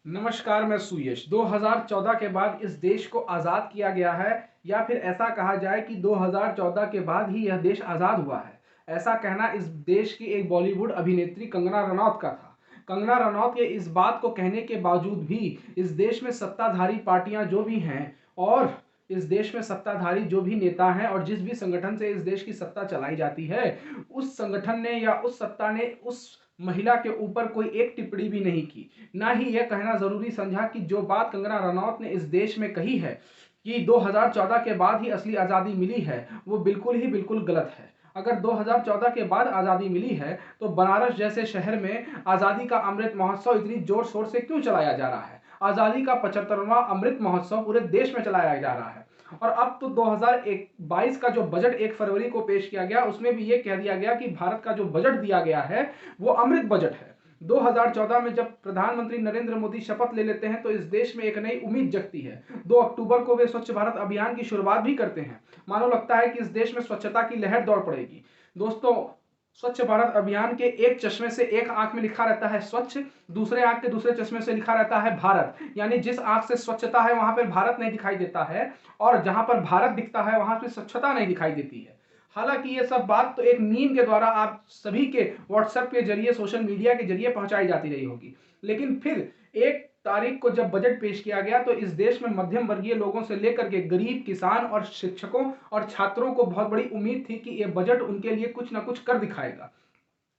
नमस्कार, मैं सुयश। 2014 के बाद इस देश को आज़ाद किया गया है, या फिर ऐसा कहा जाए कि 2014 के बाद ही यह देश आज़ाद हुआ है। ऐसा कहना इस देश की एक बॉलीवुड अभिनेत्री कंगना रनौत का था। कंगना रनौत के इस बात को कहने के बावजूद भी इस देश में सत्ताधारी पार्टियां जो भी हैं, और इस देश में सत्ताधारी जो भी नेता हैं, और जिस भी संगठन से इस देश की सत्ता चलाई जाती है, उस संगठन ने या उस सत्ता ने उस महिला के ऊपर कोई एक टिप्पणी भी नहीं की। ना ही यह कहना जरूरी समझा कि जो बात कंगना रनौत ने इस देश में कही है कि 2014 के बाद ही असली आज़ादी मिली है, वो बिल्कुल ही बिल्कुल गलत है। अगर 2014 के बाद आज़ादी मिली है तो बनारस जैसे शहर में आज़ादी का अमृत महोत्सव इतनी जोर शोर से क्यों चलाया जा रहा है? आज़ादी का 75वां अमृत महोत्सव पूरे देश में चलाया जा रहा है। और अब तो 2022 का जो बजट 1 फरवरी को पेश किया गया, उसमें भी ये कह दिया गया कि भारत का जो बजट दिया गया है वो अमृत बजट है। 2014 में जब प्रधानमंत्री नरेंद्र मोदी शपथ ले लेते हैं तो इस देश में एक नई उम्मीद जगती है। 2 अक्टूबर को वे स्वच्छ भारत अभियान की शुरुआत भी करते हैं। मानो लगता है कि इस देश में स्वच्छता की लहर दौड़ पड़ेगी। दोस्तों, स्वच्छ भारत अभियान के एक चश्मे से एक आंख में लिखा रहता है स्वच्छ, दूसरे आंख के दूसरे चश्मे से लिखा रहता है भारत। यानी जिस आंख से स्वच्छता है वहां पर भारत नहीं दिखाई देता है, और जहां पर भारत दिखता है वहां पर स्वच्छता नहीं दिखाई देती है। हालांकि ये सब बात तो एक मीम के द्वारा आप सभी के व्हाट्सएप के जरिए, सोशल मीडिया के जरिए पहुंचाई जाती रही होगी, लेकिन फिर 1 तारीख को जब बजट पेश किया गया तो इस देश में मध्यम वर्गीय लोगों से लेकर के गरीब, किसान और शिक्षकों और छात्रों को बहुत बड़ी उम्मीद थी कि ये बजट उनके लिए कुछ ना कुछ कर दिखाएगा।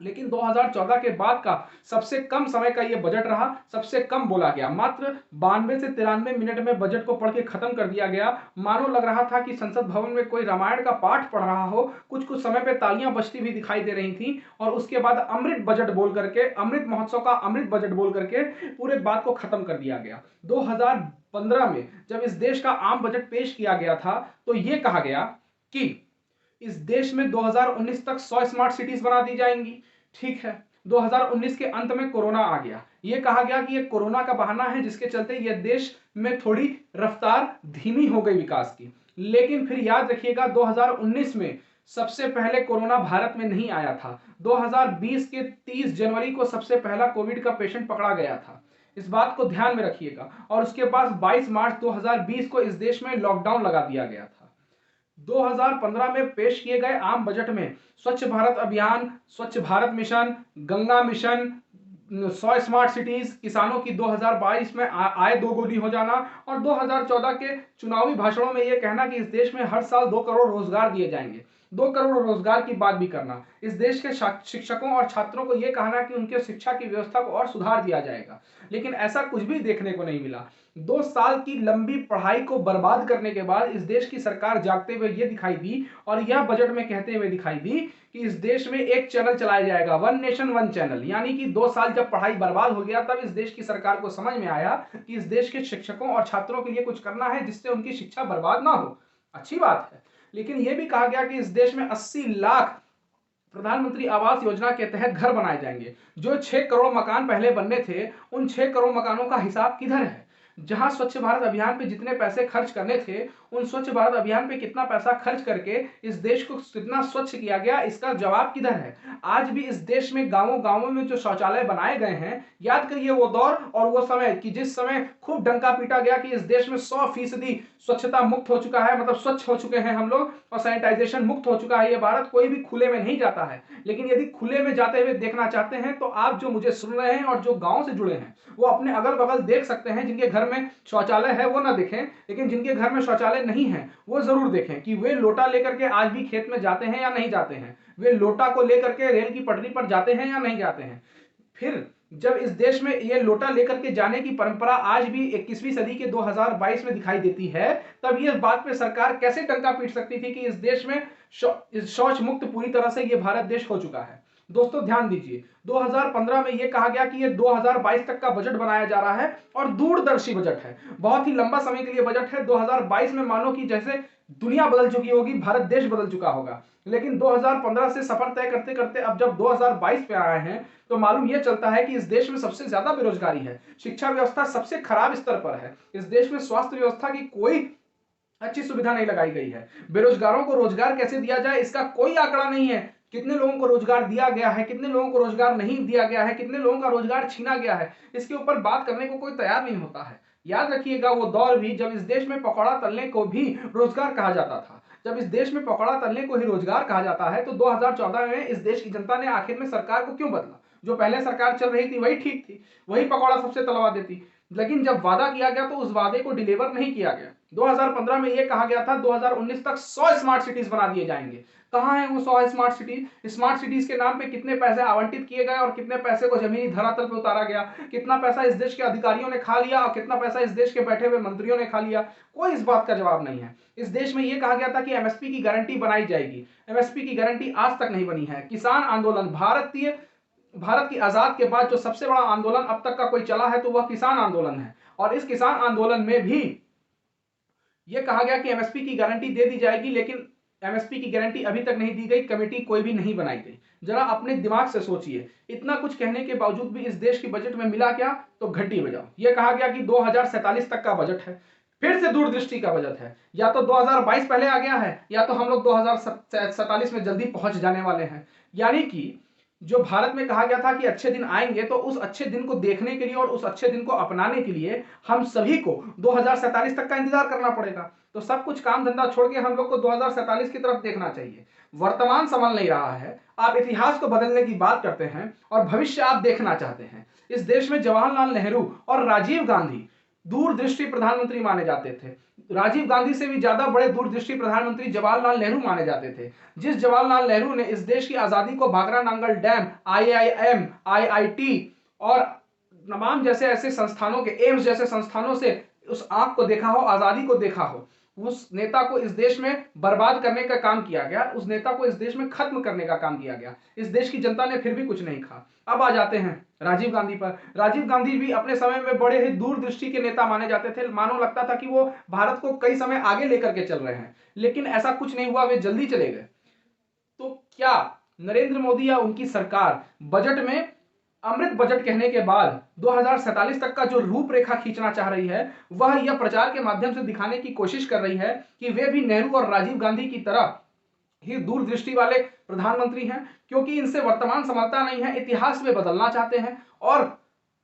लेकिन 2014 के बाद का सबसे कम समय का यह बजट रहा, सबसे कम बोला गया। मात्र 92 से 93 मिनट में बजट को पढ़ के खत्म कर दिया गया। मानो लग रहा था कि संसद भवन में कोई रामायण का पाठ पढ़ रहा हो। कुछ कुछ समय पे तालियां बजती हुई दिखाई दे रही थी, और उसके बाद अमृत बजट बोल करके, अमृत महोत्सव का अमृत बजट बोल करके पूरे बात को खत्म कर दिया गया। 2015 में जब इस देश का आम बजट पेश किया गया था तो यह कहा गया कि इस देश में 2019 तक 100 स्मार्ट सिटीज बना दी जाएंगी। ठीक है, 2019 के अंत में कोरोना आ गया। यह कहा गया कि यह कोरोना का बहाना है जिसके चलते यह देश में थोड़ी रफ्तार धीमी हो गई विकास की। लेकिन फिर याद रखिएगा, 2019 में सबसे पहले कोरोना भारत में नहीं आया था। 2020 के 30 जनवरी को सबसे पहला कोविड का पेशेंट पकड़ा गया था। इस बात को ध्यान में रखिएगा। और उसके बाद 22 मार्च 2020 को इस देश में लॉकडाउन लगा दिया गया था। 2015 में पेश किए गए आम बजट में स्वच्छ भारत अभियान, स्वच्छ Bharat mission, Ganga mission, 100 smart cities, किसानों की 2022 में आय दोगुनी हो जाना, और 2014 के चुनावी भाषणों में यह कहना कि इस देश में हर साल 2 करोड़ रोजगार दिए जाएंगे। 2 करोड़ रोजगार की बात भी करना। इस देश के शिक्षकों और छात्रों को यह कहना कि उनके शिक्षा की व्यवस्था को और सुधार दिया जाएगा। लेकिन ऐसा कुछ भी देखने को नहीं मिला। 2 साल की लंबी पढ़ाई को बर्बाद करने के बाद इस देश की सरकार जागते हुए यह दिखाई दी, और यह बजट में कहते हुए दिखाई दी कि इस देश में एक चैनल चलाया जाएगा, 1 नेशन 1 चैनल। यानी कि 2 साल जब पढ़ाई बर्बाद हो गया, तब इस देश की सरकार को समझ में आया कि इस देश के शिक्षकों और छात्रों के लिए कुछ करना है जिससे उनकी शिक्षा बर्बाद ना हो। अच्छी बात है। लेकिन यह भी कहा गया कि इस देश में 80 लाख प्रधानमंत्री आवास योजना के तहत घर बनाए जाएंगे। जो 6 करोड़ मकान पहले बनने थे, उन 6 करोड़ मकानों का हिसाब किधर है? जहां स्वच्छ भारत अभियान पे जितने पैसे खर्च करने थे, उन स्वच्छ भारत अभियान पे कितना पैसा खर्च करके इस देश को कितना स्वच्छ किया गया, इसका जवाब किधर है? आज भी इस देश में गांवों गांवों में जो शौचालय बनाए गए हैं, याद करिए वो दौर और वो समय कि जिस समय खूब डंका पीटा गया कि इस देश में 100% स्वच्छता मुक्त हो चुका है, मतलब स्वच्छ हो चुके हैं हम लोग, और सैनिटाइजेशन मुक्त हो चुका है ये भारत। कोई भी खुले में नहीं जाता है। लेकिन यदि खुले में जाते हुए देखना चाहते हैं तो आप जो मुझे सुन रहे हैं और जो गांव से जुड़े हैं, वो अपने अगल बगल देख सकते हैं। जिनके घर में शौचालय है वो ना दिखें, लेकिन जिनके घर में शौचालय नहीं है वो जरूर देखें कि वे लोटा लेकर के आज भी खेत में जाते हैं या नहीं जाते हैं। वे लोटा को लेकर के रेल की पटरी पर जाते हैं या नहीं जाते हैं। फिर जब इस देश में ये लोटा लेकर के जाने की परंपरा आज भी 21वीं सदी के 2022 में दिखाई देती है, तब ये बात पे सरकार कैसे टंका पीट सकती थी कि इस देश में शौच मुक्त पूरी तरह से ये भारत देश हो चुका है। दोस्तों ध्यान दीजिए, 2015 में यह कहा गया कि ये 2022 तक का बजट बनाया जा रहा है, और दूरदर्शी बजट है, बहुत ही लंबा समय के लिए बजट है। 2022 में मानो कि जैसे दुनिया बदल चुकी होगी, भारत देश बदल चुका होगा। लेकिन 2015 से सफर तय करते करते अब जब 2022 पे आए हैं तो मालूम यह चलता है कि इस देश में सबसे ज्यादा बेरोजगारी है, शिक्षा व्यवस्था सबसे खराब स्तर पर है, इस देश में स्वास्थ्य व्यवस्था की कोई अच्छी सुविधा नहीं लगाई गई है, बेरोजगारों को रोजगार कैसे दिया जाए इसका कोई आंकड़ा नहीं है। कितने लोगों को रोजगार दिया गया है, कितने लोगों को रोजगार नहीं दिया गया है, कितने लोगों का रोजगार छीना गया है, इसके ऊपर बात करने को कोई तैयार नहीं होता है। याद रखिएगा वो दौर भी जब इस देश में पकौड़ा तलने को भी रोजगार कहा जाता था। जब इस देश में पकौड़ा तलने को ही रोजगार कहा जाता है तो 2014 में इस देश की जनता ने आखिर में सरकार को क्यों बदला? जो पहले सरकार चल रही थी वही ठीक थी, वही पकौड़ा सबसे तलवा देती। लेकिन जब वादा किया गया तो उस वादे को डिलीवर नहीं किया गया। 2015 में यह कहा गया था 2019 तक 100 स्मार्ट सिटीज बना दिए जाएंगे। कहां है वो 100 स्मार्ट सिटीज? स्मार्ट सिटीज के नाम पे कितने पैसे आवंटित किए गए और कितने पैसे को जमीनी धरातल पे उतारा गया? कितना पैसा इस देश के अधिकारियों ने खा लिया और कितना पैसा इस देश के बैठे हुए मंत्रियों ने खा लिया? कोई इस बात का जवाब नहीं है। इस देश में यह कहा गया था कि एमएसपी की गारंटी बनाई जाएगी। एमएसपी की गारंटी आज तक नहीं बनी है। किसान आंदोलन, भारत की आजाद के बाद जो सबसे बड़ा आंदोलन अब तक का कोई चला है तो वह किसान आंदोलन है। और इस किसान आंदोलन में भी यह कहा गया कि एमएसपी की गारंटी दे दी जाएगी, लेकिन एमएसपी की गारंटी अभी तक नहीं दी गई, कमेटी कोई भी नहीं बनाई गई। जरा अपने दिमाग से सोचिए, इतना कुछ कहने के बावजूद भी इस देश की बजट में मिला क्या? तो घंटी बजाओ। यह कहा गया कि 2047 तक का बजट है, फिर से दूरदृष्टि का बजट है। या तो 2022 पहले आ गया है या तो हम लोग 2047 में जल्दी पहुंच जाने वाले हैं। यानी कि जो भारत में कहा गया था कि अच्छे दिन आएंगे, तो उस अच्छे दिन को देखने के लिए और उस अच्छे दिन को अपनाने के लिए हम सभी को 2047 तक का इंतजार करना पड़ेगा। तो सब कुछ काम धंधा छोड़ के हम लोग को 2047 की तरफ देखना चाहिए। वर्तमान संभल नहीं रहा है, आप इतिहास को बदलने की बात करते हैं और भविष्य आप देखना चाहते हैं। इस देश में जवाहरलाल नेहरू और राजीव गांधी दूरदृष्टि प्रधानमंत्री माने जाते थे। राजीव गांधी से भी ज्यादा बड़े दूरदृष्टि प्रधानमंत्री जवाहरलाल नेहरू माने जाते थे। जिस जवाहरलाल नेहरू ने इस देश की आजादी को Bhakra Nangal dam, IIM, IIT और तमाम जैसे ऐसे संस्थानों के, एम्स जैसे संस्थानों से उस आंख को देखा हो, आजादी को देखा हो, उस नेता को इस देश में बर्बाद करने का काम किया गया, उस नेता को इस देश में खत्म करने का काम किया गया। इस देश की जनता ने फिर भी कुछ नहीं कहा। अब आ जाते हैं राजीव गांधी पर। राजीव गांधी भी अपने समय में बड़े ही दूरदृष्टि के नेता माने जाते थे। मानो लगता था कि वो भारत को कई समय आगे लेकर के चल रहे हैं, लेकिन ऐसा कुछ नहीं हुआ, वे जल्दी चले गए। तो क्या नरेंद्र मोदी या उनकी सरकार बजट में अमृत बजट कहने के बाद 2047 तक का जो रूपरेखा खींचना चाह रही है, वह यह प्रचार के माध्यम से दिखाने की कोशिश कर रही है कि वे भी नेहरू और राजीव गांधी की तरह ही दूरदृष्टि वाले प्रधानमंत्री हैं, क्योंकि इनसे वर्तमान संभलता नहीं है, इतिहास में बदलना चाहते हैं और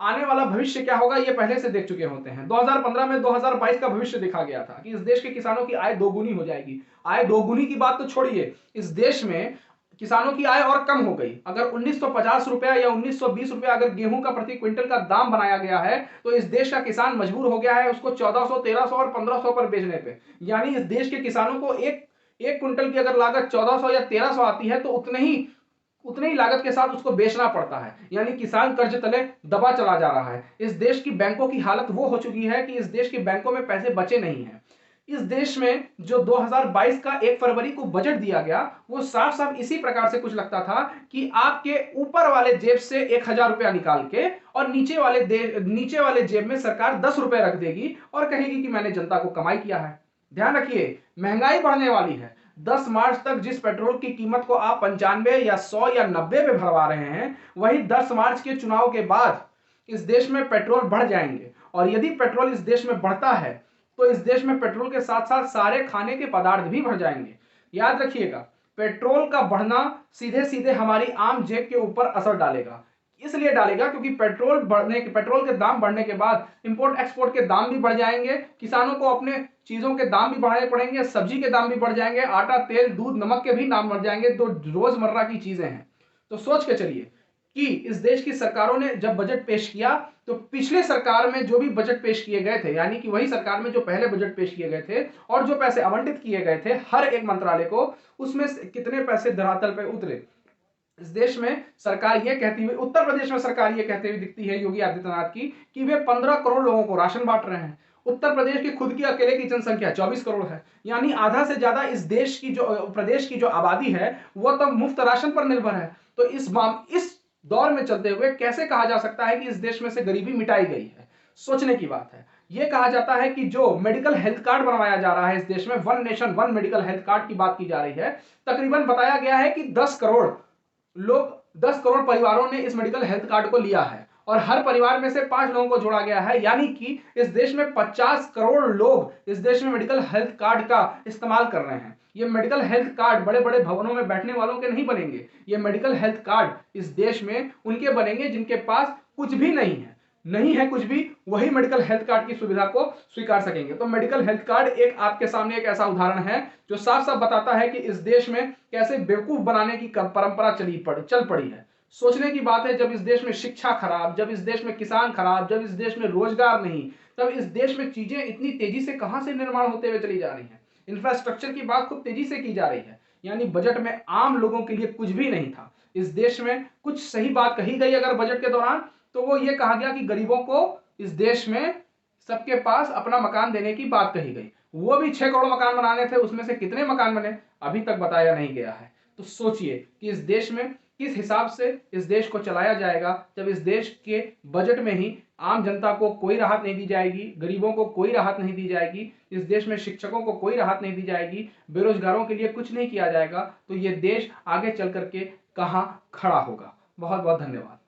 आने वाला भविष्य क्या होगा ये पहले से देख चुके होते हैं। 2015 में 2022 का भविष्य देखा गया था कि इस देश के किसानों की आय दोगुनी हो जाएगी। आय दोगुनी की बात तो छोड़िए, इस देश में किसानों की आय और कम हो गई। अगर 1950 रुपया या 1920 रुपया अगर गेहूं का प्रति क्विंटल का दाम बनाया गया है, तो इस देश का किसान मजबूर हो गया है उसको 1400, 1300 और 1500 पर बेचने पे। यानी इस देश के किसानों को एक क्विंटल की अगर लागत 1400 या 1300 आती है तो उतने ही लागत के साथ उसको बेचना पड़ता है। यानी किसान कर्ज तले दबा चला जा रहा है। इस देश की बैंकों की हालत वो हो चुकी है कि इस देश के बैंकों में पैसे बचे नहीं हैं। इस देश में जो 2022 का 1 फरवरी को बजट दिया गया, वो साफ साफ इसी प्रकार से कुछ लगता था कि आपके ऊपर वाले जेब से 1000 रुपया निकाल के और नीचे वाले जेब में सरकार 10 रुपए रख देगी और कहेगी कि मैंने जनता को कमाई किया है। ध्यान रखिए, महंगाई बढ़ने वाली है। 10 मार्च तक जिस पेट्रोल की कीमत को आप 95 या 100 या 90 पे भरवा रहे हैं, वही 10 मार्च के चुनाव के बाद इस देश में पेट्रोल बढ़ जाएंगे। और यदि पेट्रोल इस देश में बढ़ता है तो इस देश में पेट्रोल के साथ साथ सारे खाने के पदार्थ भी बढ़ जाएंगे। याद रखिएगा, पेट्रोल का बढ़ना सीधे सीधे हमारी आम जेब के ऊपर असर डालेगा। इसलिए डालेगा क्योंकि पेट्रोल के दाम बढ़ने के बाद इंपोर्ट एक्सपोर्ट के दाम भी बढ़ जाएंगे, किसानों को अपने चीजों के दाम भी बढ़ाने पड़ेंगे, सब्जी के दाम भी बढ़ जाएंगे, आटा, तेल, दूध, नमक के भी दाम बढ़ जाएंगे, तो रोजमर्रा की चीजें हैं। तो सोच के चलिए कि इस देश की सरकारों ने जब बजट पेश किया तो पिछले सरकार में जो भी बजट पेश किए गए थे, यानी कि वही सरकार में जो पहले बजट पेश किए गए थे और जो पैसे आवंटित किए गए थे हर एक मंत्रालय को, उसमें कितने पैसे धरातल पे उतरे। इस देश में सरकार ये कहती हुई, उत्तर प्रदेश में सरकार ये कहते हुए दिखती है योगी आदित्यनाथ की, कि वे 15 करोड़ लोगों को राशन बांट रहे हैं। उत्तर प्रदेश की खुद की अकेले की जनसंख्या 24 करोड़ है, यानी आधा से ज्यादा इस देश की प्रदेश की जो आबादी है वो तो मुफ्त राशन पर निर्भर है। तो इस दौर में चलते हुए कैसे कहा जा सकता है कि इस देश में से गरीबी मिटाई गई है? सोचने की बात है। यह कहा जाता है कि जो मेडिकल हेल्थ कार्ड बनवाया जा रहा है इस देश में, one nation one medical health card की बात की जा रही है, तकरीबन बताया गया है कि 10 करोड़ परिवारों ने इस मेडिकल हेल्थ कार्ड को लिया है और हर परिवार में से 5 लोगों को जोड़ा गया है, यानी कि इस देश में 50 करोड़ लोग इस देश में मेडिकल हेल्थ कार्ड का इस्तेमाल कर रहे हैं। ये मेडिकल हेल्थ कार्ड बड़े बड़े भवनों में बैठने वालों के नहीं बनेंगे, ये मेडिकल हेल्थ कार्ड इस देश में उनके बनेंगे जिनके पास कुछ भी नहीं है कुछ भी, वही मेडिकल हेल्थ कार्ड की सुविधा को स्वीकार सकेंगे। तो मेडिकल हेल्थ कार्ड एक आपके सामने एक ऐसा उदाहरण है जो साफ साफ बताता है कि इस देश में कैसे बेवकूफ बनाने की परंपरा चल पड़ी है। सोचने की बात है, जब इस देश में शिक्षा खराब, जब इस देश में किसान खराब, जब इस देश में रोजगार नहीं, तब इस देश में चीजें इतनी तेजी से कहां से निर्माण होते हुए चली जा रही है। इंफ्रास्ट्रक्चर की बात खूब तेजी से की जा रही है, यानी बजट में आम लोगों के लिए कुछ भी नहीं था। इस देश में कुछ सही बात कही गई अगर बजट के दौरान, तो वो ये कहा गया कि गरीबों को इस देश में सबके पास अपना मकान देने की बात कही गई। वो भी 6 करोड़ मकान बनाने थे, उसमें से कितने मकान बने अभी तक बताया नहीं गया है। तो सोचिए कि इस देश में किस हिसाब से इस देश को चलाया जाएगा, जब इस देश के बजट में ही आम जनता को कोई राहत नहीं दी जाएगी, गरीबों को कोई राहत नहीं दी जाएगी, इस देश में शिक्षकों को कोई राहत नहीं दी जाएगी, बेरोजगारों के लिए कुछ नहीं किया जाएगा, तो ये देश आगे चल करके कहां खड़ा होगा। बहुत बहुत धन्यवाद।